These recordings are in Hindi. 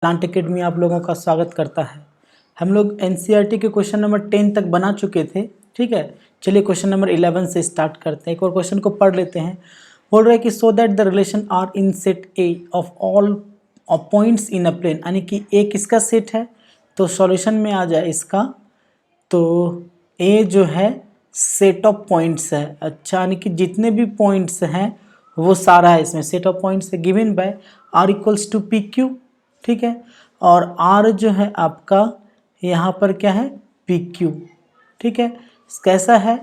प्लांट एकेडमी आप लोगों का स्वागत करता है। हम लोग एनसीईआरटी के क्वेश्चन नंबर 10 तक बना चुके थे। ठीक है, चलिए क्वेश्चन नंबर 11 से स्टार्ट करते हैं। एक और क्वेश्चन को पढ़ लेते हैं। बोल रहा है कि so that the relation R in set A of all points in a plane, यानी कि ए किसका सेट है तो सॉल्यूशन में आ जाए इसका, तो ए जो है सेट ऑफ पॉइंट्स है। अच्छा, यानी कि जितने भी पॉइंट्स हैं वो सारा है इसमें, सेट ऑफ पॉइंट्स है given by R equals to P Q. ठीक है, और आर जो है आपका यहाँ पर क्या है पी क्यू। ठीक है, कैसा है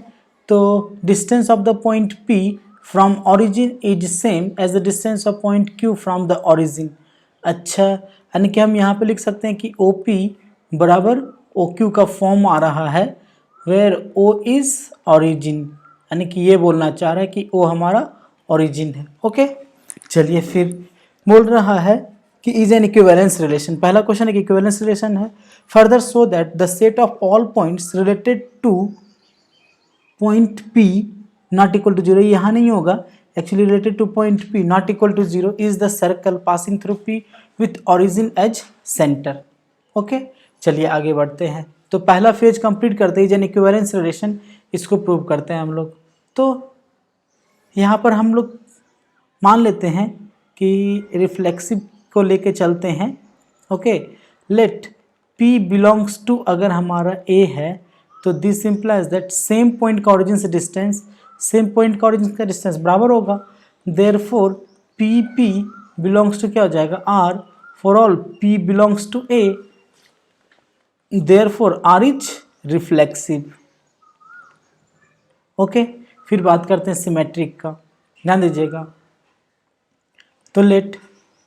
तो distance of the point P from origin is same as the distance of point Q from the origin. अच्छा, यानी कि हम यहाँ पे लिख सकते हैं कि ओ पी बराबर ओ क्यू का फॉर्म आ रहा है वेयर ओ इज ऑरिजिन, यानी कि ये बोलना चाह रहा है कि ओ हमारा ऑरिजिन है। ओके, चलिए फिर बोल रहा है कि इज एन इक्विवेलेंस रिलेशन। पहला क्वेश्चन एक इक्विवेलेंस रिलेशन है। Further so that the set of all points related to point P not equal to zero, यहाँ नहीं होगा actually, related to point P not equal to zero is the circle passing through P with origin as centre. Okay, चलिए आगे बढ़ते हैं। तो पहला फेज कंप्लीट करते हैं, इज एन इक्विवेलेंस रिलेशन, इसको प्रूव करते हैं हम लोग। तो यहाँ पर हम लोग मान लेते हैं कि रिफ्लेक्सिव को लेके चलते हैं। Okay, let P belongs to, अगर हमारा A है तो this implies that same point का ऑरिजिन से डिस्टेंस, सेम पॉइंट का ऑरिजिन का डिस्टेंस बराबर होगा। देयरफॉर PP बिलोंग्स टू क्या हो जाएगा R, for all P belongs to A, therefore R is reflexive. Okay, फिर बात करते हैं सिमेट्रिक का, ध्यान दीजिएगा। तो let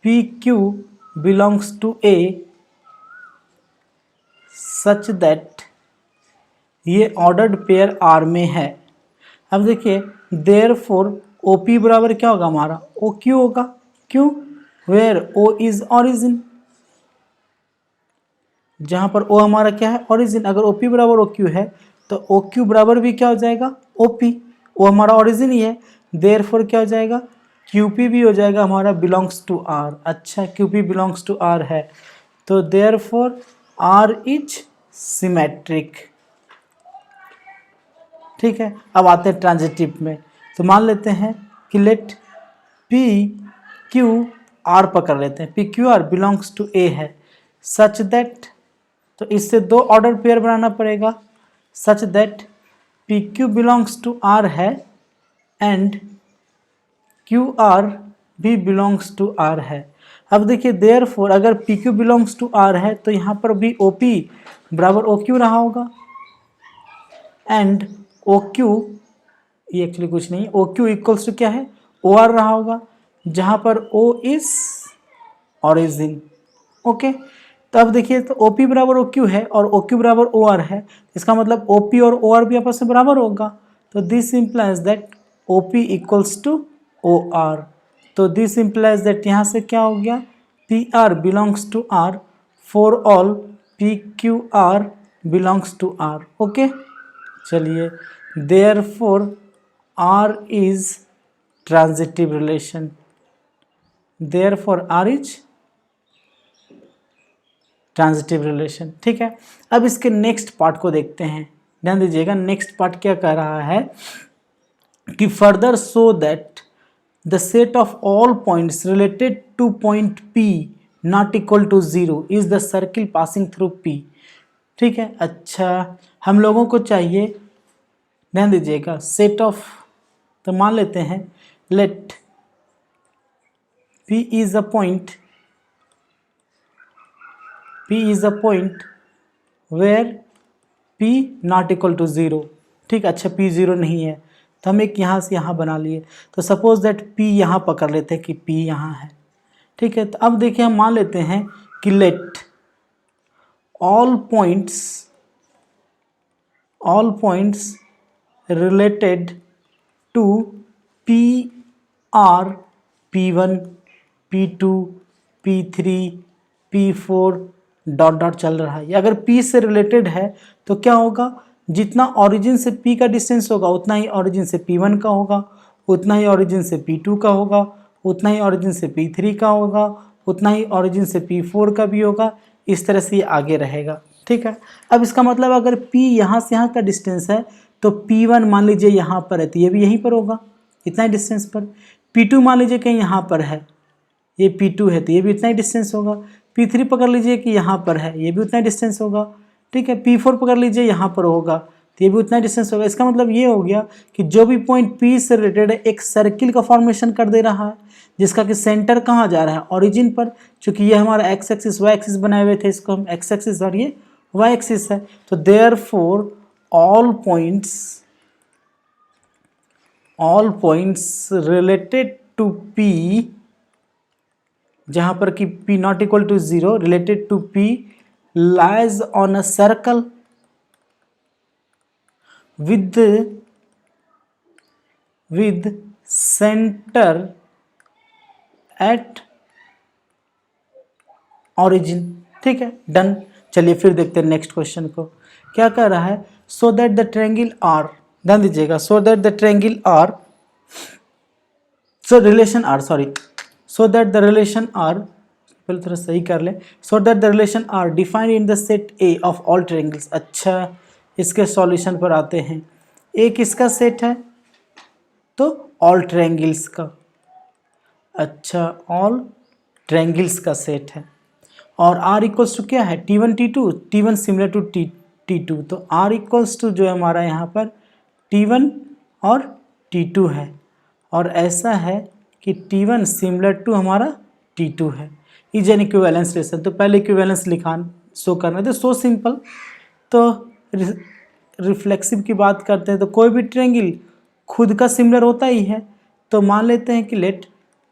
P Q belongs to A such that ये ऑर्डर्ड पेयर आर में है। अब देखिए देयरफॉर ओ पी बराबर क्या होगा हमारा ओ क्यू होगा। क्यों? वेयर ओ इज ऑरिजिन, जहां पर ओ हमारा क्या है ऑरिजिन। अगर ओ पी बराबर ओ क्यू है तो ओ क्यू बराबर भी क्या हो जाएगा ओ पी, ओ हमारा ऑरिजिन ही है। देयरफॉर क्या हो जाएगा QP भी हो जाएगा हमारा बिलोंग्स टू R। अच्छा, QP बिलोंग्स टू R है तो देयरफॉर R इज सिमेट्रिक। ठीक है, अब आते हैं ट्रांजिटिव में। तो मान लेते हैं कि लेट PQR पकड़ लेते हैं, PQR बिलोंग्स टू A है सच दैट, तो इससे दो ऑर्डर पेयर बनाना पड़ेगा, such that PQ belongs to R है एंड QR भी बिलोंग्स टू R है। अब देखिए देयरफॉर अगर PQ बिलोंग्स टू R है तो यहाँ पर भी OP बराबर OQ रहा होगा एंड OQ, ये एक्चुअली कुछ नहीं, OQ इक्वल्स टू क्या है OR रहा होगा, जहाँ पर O इज ऑरिजिन। ओके, तो अब देखिए तो OP बराबर OQ है और OQ बराबर OR है, इसका मतलब OP और OR भी आपस में बराबर होगा। तो this implies that OP equals to OR। तो दिस इम्प्लाइज दैट यहाँ से क्या हो गया PR belongs to R, for all PQR belongs to R। Okay, चलिए therefore R is transitive relation, therefore R is transitive relation. ठीक है, अब इसके नेक्स्ट पार्ट को देखते हैं, ध्यान दीजिएगा। नेक्स्ट पार्ट क्या कह रहा है कि further so that the set of all points related to point P not equal to zero is the circle passing through P। ठीक है, अच्छा हम लोगों को चाहिए, ध्यान दीजिएगा, सेट ऑफ, तो मान लेते हैं let P is a point, P is a point where P not equal to zero. ठीक, अच्छा P जीरो नहीं है तो हम एक यहाँ से यहाँ बना लिए, तो सपोज दैट P यहाँ पकड़ लेते हैं कि P यहाँ है। ठीक है, तो अब देखिए हम मान लेते हैं कि let all points related to PR P1 P2 P3 P4 dot dot चल रहा है। अगर P से रिलेटेड है तो क्या होगा, जितना ऑरिजिन से P का डिस्टेंस होगा उतना ही ऑरिजिन से P1 का होगा, उतना ही ऑरिजिन से P2 का होगा, उतना ही ऑरिजिन से P3 का होगा, उतना ही ऑरिजिन से P4 का भी होगा, इस तरह से ये आगे रहेगा। ठीक है, अब इसका मतलब अगर P यहाँ से यहाँ का डिस्टेंस है तो P1 मान लीजिए यहाँ पर है तो ये भी यहीं पर होगा, इतना ही डिस्टेंस पर। P2 मान लीजिए कहीं यहाँ पर है, ये P2 है तो ये भी उतना ही डिस्टेंस होगा। P3 पकड़ लीजिए कि यहाँ पर है, ये भी उतना ही डिस्टेंस होगा। ठीक है, P4 पकड़ लीजिए यहाँ पर होगा तो ये भी उतना ही डिस्टेंस होगा। इसका मतलब ये हो गया कि जो भी पॉइंट P से रिलेटेड है एक सर्किल का फॉर्मेशन कर दे रहा है, जिसका कि सेंटर कहाँ जा रहा है, ऑरिजिन पर। चूँकि ये हमारा एक्स एक्सिस वाई एक्सिस बनाए हुए थे, इसको हम एक्स एक्सिस और ये वाई एक्सिस है, तो therefore all points related to P, जहाँ पर कि P not equal to 0 related to P lies on a circle with center at origin। ठीक है, डन। चलिए फिर देखते हैं नेक्स्ट क्वेश्चन को, क्या कह रहा है। So that the triangle R, ध्यान दीजिएगा, so that the triangle R, so relation R, sorry, so that the relation R, पहले थोड़ा सही कर ले, so that the relation R defined in the set A of all triangles. अच्छा, इसके सॉल्यूशन पर आते हैं। ए किसका सेट है, तो ऑल ट्रायंगल्स का। अच्छा, ऑल ट्रायंगल्स का सेट है। और R इक्वल्स टू क्या है, T1 T2, T1 similar to T2, तो R इक्वल्स टू जो है हमारा यहाँ पर T1 और T2 है। और ऐसा है कि T1 सिमिलर टू हमारा T2 है। इज एन इक्विवेलेंस रिलेशन, तो पहले इक्विवेलेंस लिखान शो करना, तो सो सिंपल। तो रिफ्लेक्सिव की बात करते हैं तो कोई भी ट्रायंगल खुद का सिमिलर होता ही है। तो मान लेते हैं कि late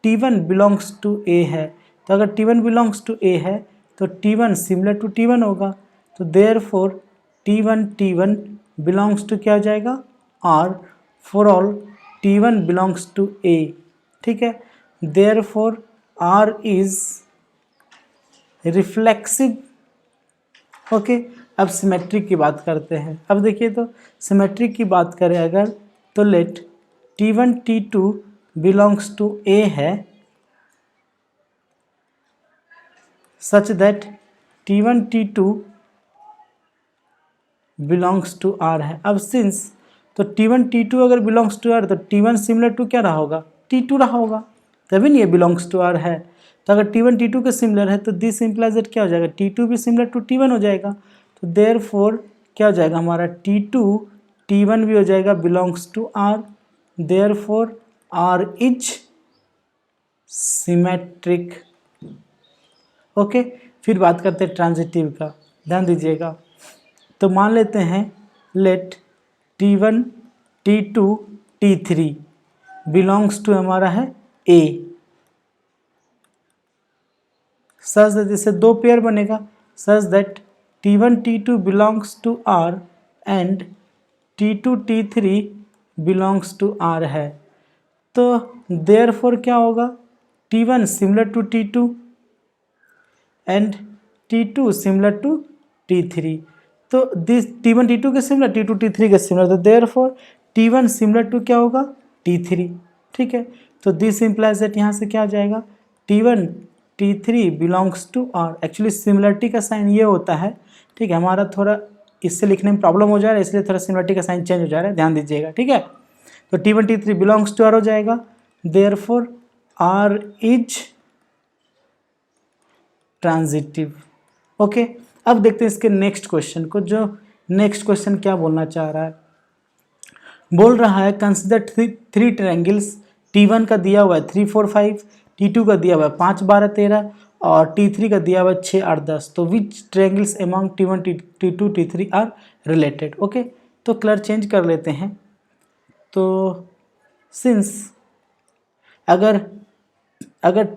T1 belongs to A है, तो अगर T1 बिलोंग्स टू A है तो T1 सिमिलर टू T1 होगा, तो देयरफॉर T1 बिलोंग्स टू क्या हो जाएगा, R, for all T1 belongs to A। ठीक है, therefore R is reflexive. Okay, अब सिमेट्रिक की बात करते हैं। अब देखिए, तो सिमेट्रिक की बात करें अगर, तो late T1 T2 belongs to A है, such that T1 T2 belongs to R है। अब सिंस तो T1 T2 अगर बिलोंग्स टू R, तो T1 सिमिलर टू क्या रहा होगा, T2 रहा होगा, तभी नहीं ये बिलोंग्स टू R है। तो अगर T1 T2 के सिमिलर है तो दिस इम्प्लाइज दैट क्या हो जाएगा, T2 भी सिमिलर टू T1 हो जाएगा। तो देयरफॉर क्या हो जाएगा हमारा, T2 T1 भी हो जाएगा belongs to R, therefore R is symmetric. Okay, फिर बात करते हैं ट्रांजिटिव का, ध्यान दीजिएगा। तो मान लेते हैं late T1 T2 T3 belongs to हमारा है A, सच दैट, इससे दो पेयर बनेगा, such that T1 T2 belongs to R and T2 T3 belongs to R है। तो देयरफॉर क्या होगा, T1 similar to T2 and T2 similar to T3। तो दिस T1 T2 के सिमिलर, T2 T3 के सिमिलर, तो देयरफॉर T1 सिमिलर टू क्या होगा, T3। ठीक है, तो दिस इम्प्लाइज दैट यहाँ से क्या आ जाएगा, T1 T3 belongs to R। Actually similarity का साइन ये होता है, ठीक है, हमारा थोड़ा इससे लिखने में प्रॉब्लम हो जा रहा है, इसलिए थोड़ा सिमिलरिटी का साइन चेंज हो जा रहा है, ध्यान दीजिएगा। ठीक है, तो T1 T3 belongs to R हो जाएगा, therefore R is transitive. Okay, अब देखते हैं इसके नेक्स्ट क्वेश्चन को। जो नेक्स्ट क्वेश्चन क्या बोलना चाह रहा है, बोल रहा है कंसिडर थ्री ट्रायंगल्स, T1 का दिया हुआ है 3 4 5, T2 का दिया हुआ है 5 12 13 और T3 का दिया हुआ है 6 8 10। तो which triangles among T1 T2 T3 are related. Okay, तो कलर चेंज कर लेते हैं। तो सिंस अगर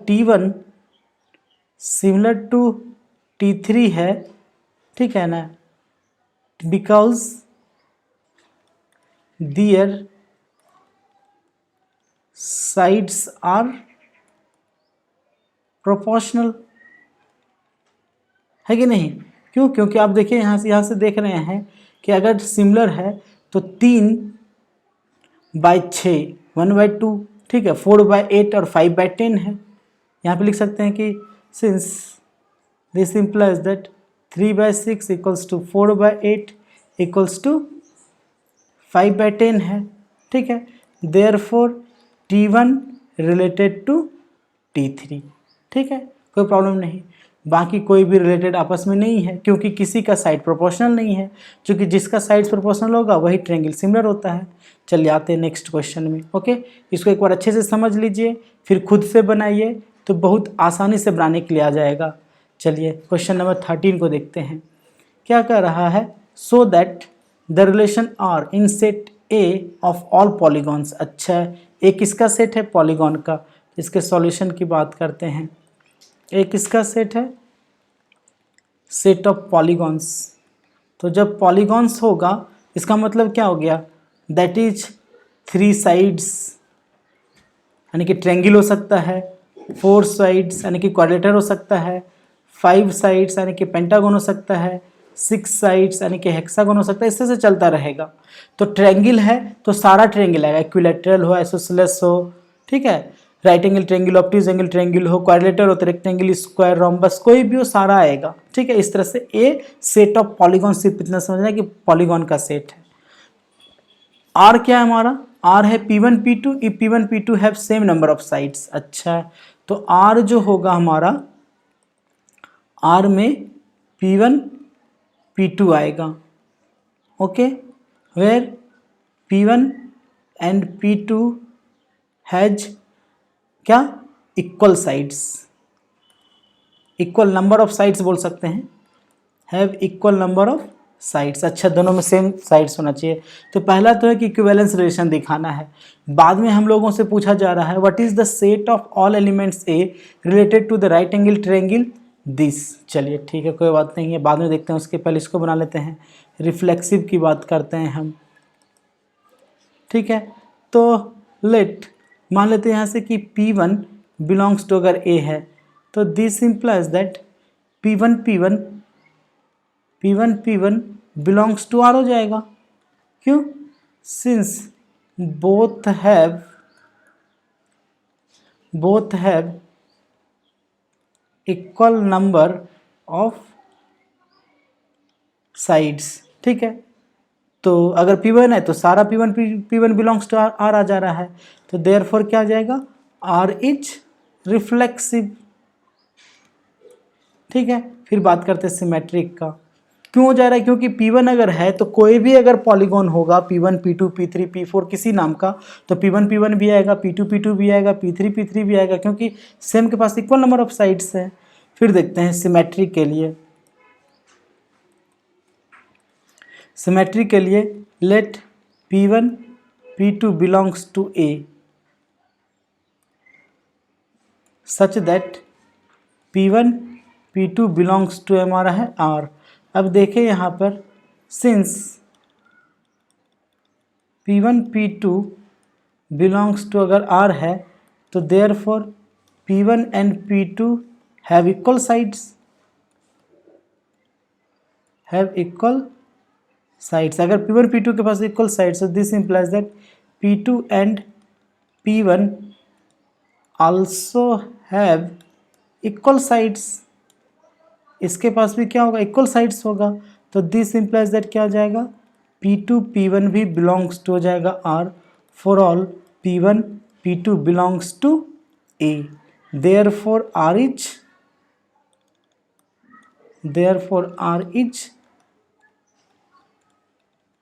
T1 सिमिलर टू T3 है, ठीक है ना, because their sides are proportional, है कि नहीं। क्यों, क्योंकि आप देखिए यहाँ से देख रहे हैं कि अगर सिमिलर है तो 3/6 1/2, ठीक है, 4/8 और 5/10 है। यहाँ पे लिख सकते हैं कि since this implies that 3/6 equals to 4/8 equals to 5/10 है, ठीक है। Therefore T1 related to T3, ठीक है, कोई प्रॉब्लम नहीं। बाकी कोई भी रिलेटेड आपस में नहीं है क्योंकि किसी का साइड प्रोपोर्शनल नहीं है, क्योंकि जिसका साइड प्रोपोर्शनल होगा वही ट्रायंगल सिमिलर होता है। चलिए आते हैं नेक्स्ट क्वेश्चन में। ओके, इसको एक बार अच्छे से समझ लीजिए, फिर खुद से बनाइए तो बहुत आसानी से बनाने के लिए आ जाएगा। चलिए क्वेश्चन नंबर 13 को देखते हैं। क्या कह रहा है? So that the relation R in set A of all polygons. अच्छा, एक किसका सेट है? पॉलीगॉन का। इसके सॉल्यूशन की बात करते हैं। एक किसका सेट है? Set of polygons. तो जब पॉलीगॉन्स होगा इसका मतलब क्या हो गया? दैट इज 3 साइड्स यानी कि ट्रायंगल हो सकता है, 4 साइड्स यानी कि क्वाड्रेटर हो सकता है, 5 साइड्स यानी कि पेंटागन हो सकता है, 6 साइड्स यानी कि हेक्सागन हो सकता है। इससे से चलता रहेगा। तो ट्रायंगल है तो सारा ट्रायंगल आएगा, इक्विलैटरल हो, आइसोसेलेस हो, ठीक है, right angle triangle, obtuse angle triangle हो, क्वाड्रेटर हो तो रेक्टेंगल, स्क्वायर, रोम्बस, कोई भी हो सारा आएगा, ठीक है। इस तरह से ए सेट ऑफ पॉलीगॉन, सिर्फ इतना समझना है कि पॉलीगॉन का सेट है। आर क्या है हमारा? आर है P1 P2 if P1 P2 have same number of sides. अच्छा, तो आर जो होगा हमारा, आर में P1 P2 आएगा। Okay, where P1 and P2 has क्या? Equal sides, equal number of sides बोल सकते हैं, have equal number of sides. अच्छा, दोनों में सेम साइड्स होना चाहिए। तो पहला तो है कि इक्विवेलेंस रिलेशन दिखाना है। बाद में हम लोगों से पूछा जा रहा है what is the set of all elements A related to the right angle triangle this. चलिए ठीक है, कोई बात नहीं है, बाद में देखते हैं। उसके पहले इसको बना लेते हैं। रिफ्लेक्सिव की बात करते हैं हम, ठीक है। तो लेट मान लेते हैं यहाँ से कि P1 बिलोंग्स टू अगर A है तो this implies that P1 belongs to R हो जाएगा। क्यों? Since both have equal number of sides, ठीक है। तो अगर P1 है तो सारा P1 बिलोंग्स टू R आ जा रहा है, तो देयरफॉर क्या आ जाएगा? R इज रिफ्लेक्सिव, ठीक है। फिर बात करते हैं सिमेट्रिक का। क्यों हो जा रहा है? क्योंकि P1 अगर है तो कोई भी अगर पॉलीगॉन होगा P1 P2 P3 P4 किसी नाम का, तो P1 भी आएगा, P2 भी आएगा, P3 भी आएगा, क्योंकि सेम के पास इक्वल नंबर ऑफ साइड्स है। फिर देखते हैं सिमेट्रिक के लिए। सिमेट्रिक के लिए let P1 P2 belongs to A such that P1 P2 belongs to हमारा है R। अब देखें यहाँ पर, since P1 P2 belongs to अगर R है तो therefore P1 and P2 have equal sides, अगर P1 P2 के पास equal sides, this implies that P2 and P1 also have equal sides. इसके पास भी क्या होगा? इक्वल साइड्स होगा। तो दिस इंप्लाइज दैट क्या हो जाएगा? P2 P1 भी बिलोंग्स टू हो जाएगा R for all P1 P2 belongs to A। Therefore R is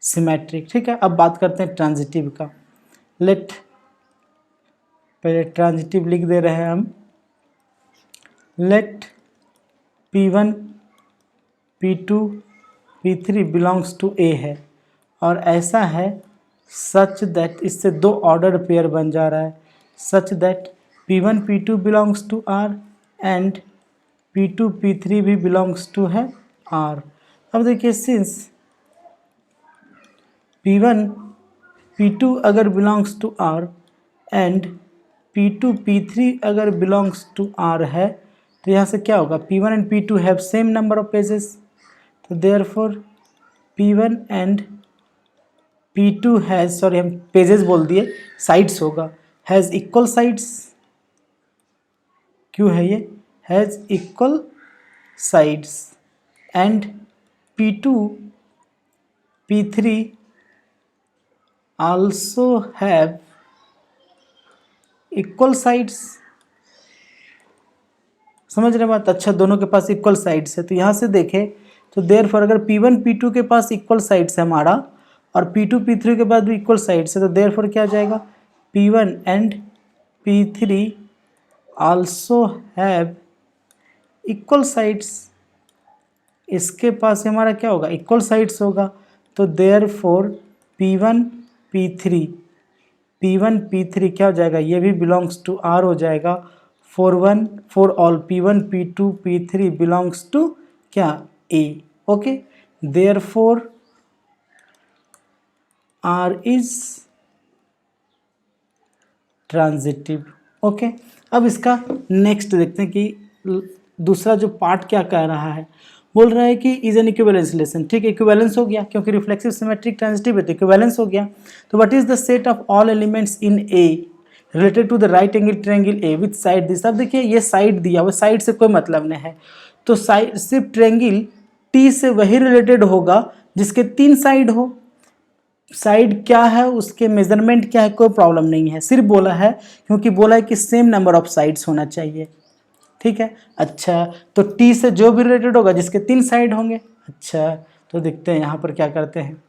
symmetric, ठीक है। अब बात करते हैं ट्रांजिटिव का। लेट पहले ट्रांजिटिव लिख दे रहे हैं हम। Late P1 P2 P3 belongs to A है और ऐसा है सच दैट, इससे 2 ऑर्डर पेयर बन जा रहा है, such that P1 P2 belongs to R and P2 P3 भी बिलोंग्स टू है R। अब देखिए, सिंस P1 P2 अगर belongs to R and P2 P3 अगर बिलोंग्स टू R है तो यहाँ से क्या होगा? P1 and P2 have same number of pages, तो therefore P1 and P2 has, sorry हम पेजेस बोल दिए, साइड्स होगा, हैज़ इक्वल साइड्स। क्यों है ये? Has equal sides and P2 P3 also have equal sides. समझ रहे बात? अच्छा, दोनों के पास इक्वल साइड्स है, तो यहाँ से देखें तो देयरफॉर अगर P1 P2 के पास इक्वल साइड्स है हमारा और P2 P3 के पास भी इक्वल साइड्स है, तो देयरफॉर क्या आ जाएगा, P1 and P3 also have equal sides. इसके पास हमारा क्या होगा, इक्वल साइड्स होगा, तो देयरफॉर P1 P3 क्या हो जाएगा, ये भी बिलोंग्स टू R हो जाएगा। For all P1 P2 P3 belongs to क्या, A। Okay, therefore R is transitive. Okay, अब इसका नेक्स्ट देखते हैं कि दूसरा जो पार्ट क्या कह रहा है। बोल रहा है कि इज एन इक्विवेलेंस रिलेशन। ठीक है, इक्विवेलेंस हो गया क्योंकि रिफ्लेक्सिव सिमेट्रिक ट्रांजिटिव है तो इक्विवेलेंस हो गया। तो what is the set of all elements in A related to the right angle triangle A with side this. अब देखिए ये साइड दिया हुआ, साइड से कोई मतलब नहीं है, तो साइड सिर्फ ट्रायंगल टी से वही रिलेटेड होगा जिसके 3 साइड हो। साइड क्या है, उसके मेजरमेंट क्या है, कोई प्रॉब्लम नहीं है, सिर्फ बोला है क्योंकि बोला है कि सेम नंबर ऑफ साइड्स होना चाहिए। ठीक है, अच्छा, तो टी से जो भी रिलेटेड होगा जिसके 3 साइड होंगे। अच्छा, तो देखते हैं यहाँ पर क्या करते हैं।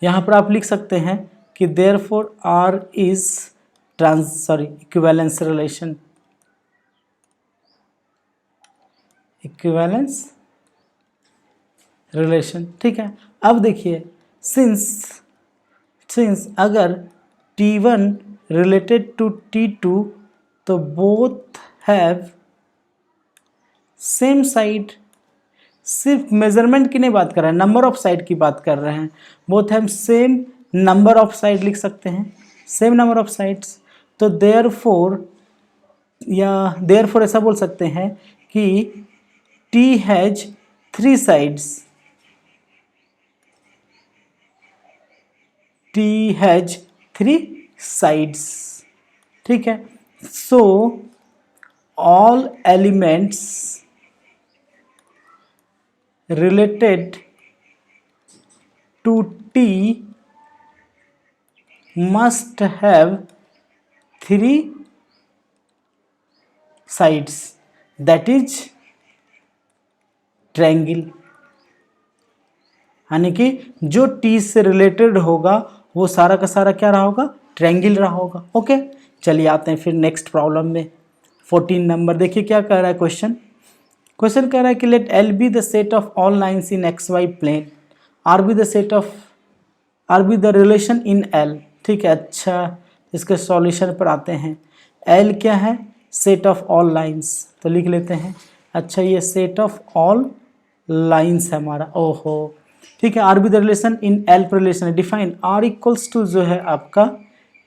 यहाँ पर आप लिख सकते हैं कि therefore R is equivalence relation. Equivalence relation, ठीक है। अब देखिए, सिंस अगर T1 रिलेटेड टू T2 तो बोथ हैव सेम साइड। सिर्फ मेजरमेंट की नहीं बात कर रहे हैं, नंबर ऑफ साइड की बात कर रहे हैं। Both have same number of side लिख सकते हैं, सेम नंबर ऑफ साइड्स। तो देयरफॉर ऐसा बोल सकते हैं कि T has 3 sides. T has 3 sides, ठीक है। सो all elements related to T must have 3 sides, that is triangle। यानी कि जो T से रिलेटेड होगा वो सारा का सारा क्या रहा होगा, ट्रायंगल रहा होगा। ओके, चलिए आते हैं फिर नेक्स्ट प्रॉब्लम में। 14 नंबर देखिए क्या कह रहा है क्वेश्चन कह रहा है कि let L be the set of all lines in XY plane, R be the relation in L। ठीक है, अच्छा, इसके सॉल्यूशन पर आते हैं। L क्या है, सेट ऑफ ऑल लाइन्स, तो लिख लेते हैं। अच्छा, ये सेट ऑफ ऑल लाइन्स है हमारा। ओहो, ठीक है। R be the relation in L पर रिलेशन है, डिफाइन R इक्वल्स टू जो है आपका,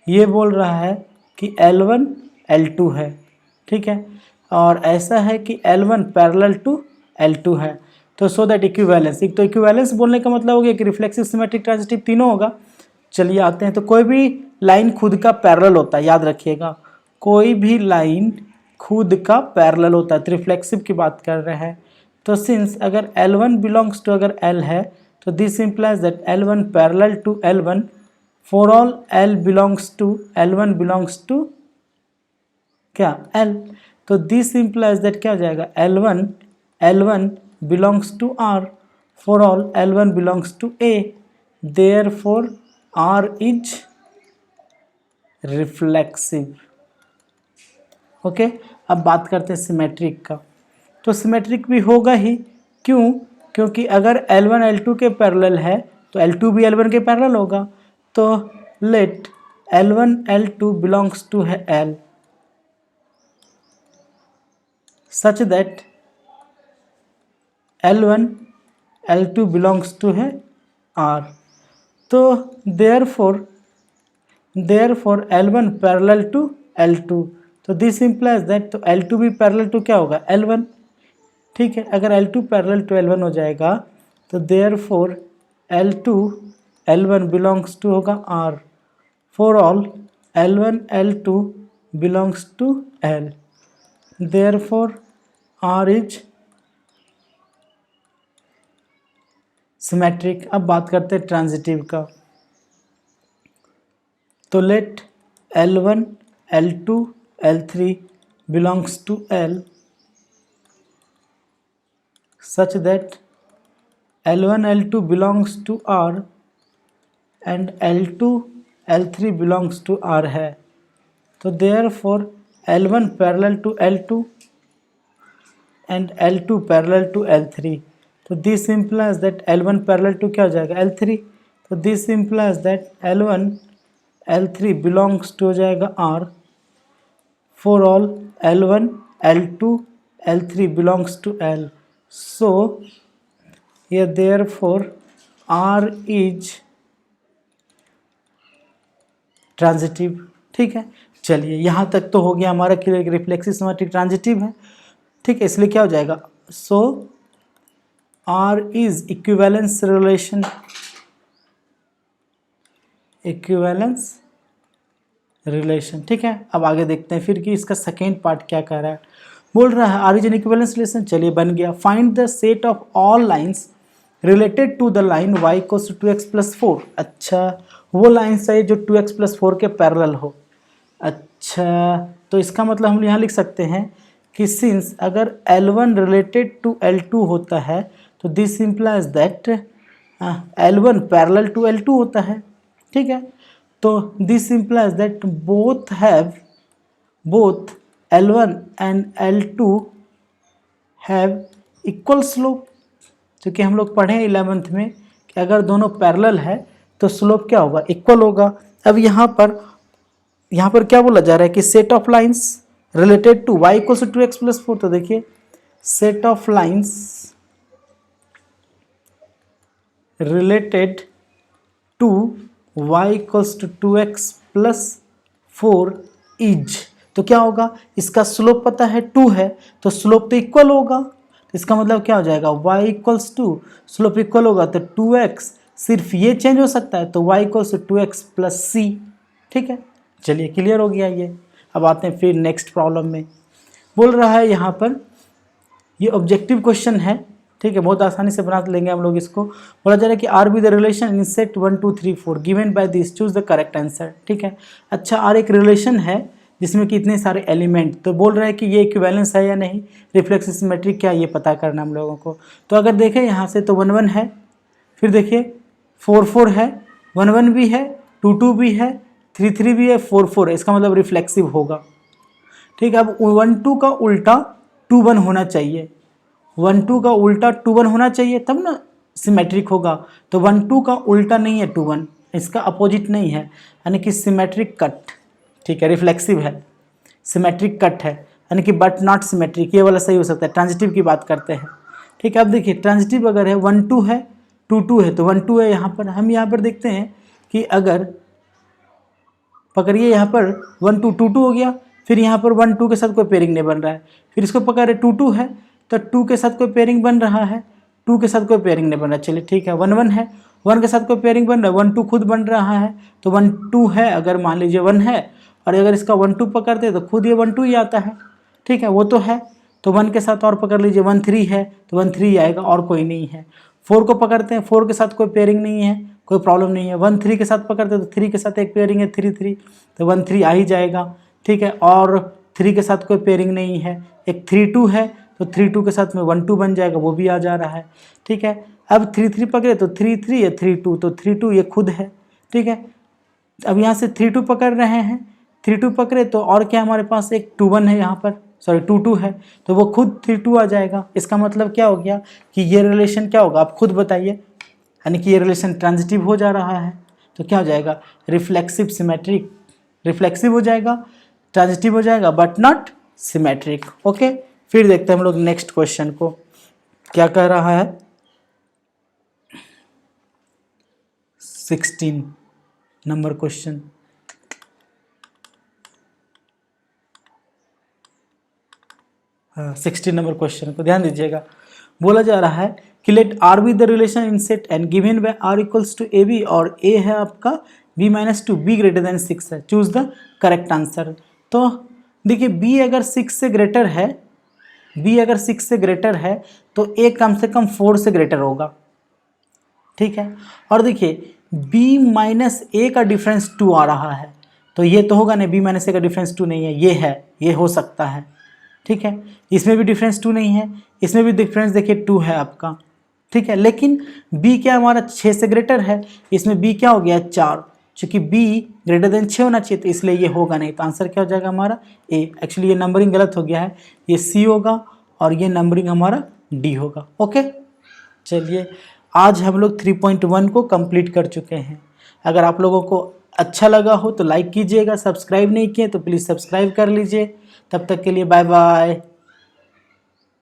ये बोल रहा है कि L1 L2 है। ठीक है, और ऐसा है कि L1 पैरेलल टू L2 है। तो सो दैट इक्विवेलेंस, एक तो इक्विवेलेंस बोलने का मतलब हो गया कि रिफ्लेक्सिव सिमेट्रिक ट्रांजिटिव तीनों होगा। चलिए आते हैं, तो कोई भी लाइन खुद का पैरेलल होता है, याद रखिएगा, कोई भी लाइन खुद का पैरेलल होता है, तो रिफ्लेक्सिव की बात कर रहे हैं। तो सिंस अगर L1 बिलोंग्स टू अगर L है तो this implies that L1 parallel to L1 for all L belongs to L1 belongs to क्या, L। तो दिस इम्प्लाइज दैट क्या हो जाएगा, L1 belongs to R for all L1 belongs to A, therefore R is reflexive. Okay, अब बात करते हैं सिमेट्रिक का। तो सिमेट्रिक भी होगा ही, क्यों, क्योंकि अगर L1 L2 के पैरेलल है तो L2 भी L1 के पैरेलल होगा। तो let L1 L2 belongs to है L such that L1 L2 belongs to है R। तो therefore L1 parallel to L2, तो दिस implies that तो L2 भी parallel to क्या होगा, L1। ठीक है, अगर L2 parallel to L1 हो जाएगा तो therefore L1 belongs to होगा R for all L1 L2 belongs to L। therefore R is symmetric. अब बात करते हैं ट्रांजिटिव का। तो let L1, L2, L3 belongs to L such that L1, L2 belongs to R and L2, L3 belongs to R है। तो therefore L1 parallel to L2 and L2 parallel to L3। तो this implies that L1 parallel to क्या हो जाएगा L3। तो this implies that L1 L3 belongs to हो जाएगा R for all L1 L2 L3 belongs to L। so here therefore R is transitive. ठीक है, चलिए यहाँ तक तो हो गया हमारा क्लियर, रिफ्लेक्सिव सिमेट्रिक ट्रांजिटिव है। ठीक है, इसलिए क्या हो जाएगा, सो R is equivalence relation, equivalence relation. ठीक है, अब आगे देखते हैं फिर कि इसका सेकेंड पार्ट क्या कह रहा है। बोल रहा है R is an equivalence relation. चलिए बन गया, find the set of all lines related to the line y equals to 2x plus 4। अच्छा, वो लाइन चाहिए जो 2x प्लस 4 के पैरेलल हो। अच्छा, तो इसका मतलब हम यहाँ लिख सकते हैं कि सिंस अगर L1 रिलेटेड टू L2 होता है तो this implies that L1 parallel to L2 होता है। ठीक है, तो this implies that both L1 and L2 have equal slope. क्योंकि हम लोग पढ़े 11th में कि अगर दोनों पैरेलल है तो स्लोप क्या होगा, इक्वल होगा। अब यहाँ पर क्या बोला जा रहा है कि set of lines related to y equals to 2x plus 4। तो देखिए set of lines related to y equals to 2x plus 4 is, तो क्या होगा, इसका स्लोप पता है 2 है तो स्लोप तो इक्वल होगा। इसका मतलब क्या हो जाएगा, y equals to slope equal होगा तो 2x, सिर्फ ये चेंज हो सकता है तो y equals to 2x plus c। ठीक है, चलिए क्लियर हो गया ये। अब आते हैं फिर नेक्स्ट प्रॉब्लम में। बोल रहा है यहाँ पर, ये ऑब्जेक्टिव क्वेश्चन है। ठीक है, बहुत आसानी से बना लेंगे हम लोग इसको। बोला जा रहा है कि are be the relation in set 1 2 3 4 given by this, choose the correct answer. ठीक है, अच्छा आर एक रिलेशन है जिसमें कि इतने सारे एलिमेंट, तो बोल रहा है कि ये इक्विवेलेंस है या नहीं, रिफ्लेक्सिव सिमेट्रिक क्या, ये पता करना हम लोगों को। तो अगर देखें यहाँ से तो 1 1 है, फिर देखिए 4 4 है, 1 1 भी है, 2 2 भी है, 3 3 भी है, 4 4 है, इसका मतलब रिफ्लेक्सिव होगा। ठीक है, अब 1 2 का उल्टा 2 1 होना चाहिए, 1 2 का उल्टा 2 1 होना चाहिए तब ना सिमेट्रिक होगा। तो 1 2 का उल्टा नहीं है 2 1, इसका अपोजिट नहीं है, यानी कि सिमेट्रिक कट। ठीक है, रिफ्लेक्सिव है, सिमेट्रिक कट है, यानी कि बट नॉट सिमेट्रिक, ये वाला सही हो सकता है। ट्रांजिटिव की बात करते हैं। ठीक है, अब देखिए ट्रांजिटिव अगर है 1 2 है, 2 2 है, तो 1 2 है। यहाँ पर हम यहाँ पर देखते हैं कि अगर पकड़िए यहाँ पर 1 2 2 2 हो गया, फिर यहाँ पर 1 2 के साथ कोई पेयरिंग नहीं बन रहा है, फिर इसको पकड़े 2 2 है तो 2 के साथ कोई पेयरिंग बन रहा है, 2 के साथ कोई पेयरिंग नहीं बन रहा। चलिए ठीक है, 1 1 है, 1 के साथ कोई पेयरिंग बन रहा है, 1 2 खुद बन रहा है, तो 1 2 है, अगर मान लीजिए 1 है और अगर इसका 1 2 पकड़ते तो खुद ये 1 2 ही आता है। ठीक है, वो तो है, तो 1 के साथ और पकड़ लीजिए 1 3 है तो 1 3 आएगा और कोई नहीं है। 4 को पकड़ते हैं, 4 के साथ कोई पेयरिंग नहीं है, कोई प्रॉब्लम नहीं है। 1 3 के साथ पकड़ते हैं तो 3 के साथ एक पेयरिंग है 3 3, तो 1 3 आ ही जाएगा। ठीक है, और 3 के साथ कोई पेयरिंग नहीं है, एक 3 2 है तो 3 2 के साथ में 1 2 बन जाएगा, वो भी आ जा रहा है। ठीक है, अब 3 3 पकड़े तो 3 3 या 3 2, तो 3 2 ये खुद है। ठीक है, अब यहाँ से 3 2 पकड़ रहे हैं, 3 2 पकड़े तो और क्या हमारे पास एक 2 1 है, यहाँ पर सॉरी 2 2 है, तो वो खुद 3 2 आ जाएगा। इसका मतलब क्या हो गया कि ये रिलेशन क्या होगा, आप खुद बताइए, यानी कि ये रिलेशन ट्रांजिटिव हो जा रहा है तो क्या हो जाएगा, रिफ्लेक्सिव सिमेट्रिक, रिफ्लेक्सिव हो जाएगा, ट्रांजिटिव हो जाएगा बट नॉट सिमेट्रिक। ओके, फिर देखते हैं हम लोग नेक्स्ट क्वेश्चन को क्या कह रहा है। 16 नंबर क्वेश्चन, हाँ 16 नंबर क्वेश्चन को ध्यान दीजिएगा। बोला जा रहा है कि let R be the relation in set and given by R equals to A B, और ए है आपका b - 2, b ग्रेटर देन 6 है, चूज द करेक्ट आंसर। तो देखिए बी अगर 6 से ग्रेटर है, बी अगर 6 से ग्रेटर है तो ए कम से कम 4 से ग्रेटर होगा, ठीक है। और देखिए बी माइनस ए का डिफरेंस 2 आ रहा है, तो ये तो होगा नहीं, बी माइनस ए का डिफरेंस 2 नहीं है, ये है, ये हो सकता है, ठीक है। इसमें भी डिफरेंस 2 नहीं है, इसमें भी डिफरेंस देखिए 2 है आपका, ठीक है। लेकिन b क्या हमारा 6 से ग्रेटर है, इसमें b क्या हो गया 4, चूंकि b ग्रेटर देन 6 होना चाहिए तो इसलिए ये होगा नहीं, तो आंसर क्या हो जाएगा हमारा a। एक्चुअली ये नंबरिंग गलत हो गया है, ये c होगा और ये नंबरिंग हमारा d होगा। ओके, चलिए आज हम लोग 3.1 को कंप्लीट कर चुके हैं। अगर आप लोगों को अच्छा लगा हो तो लाइक कीजिएगा, सब्सक्राइब नहीं किए तो प्लीज़ सब्सक्राइब कर लीजिए। तब तक के लिए बाय बाय।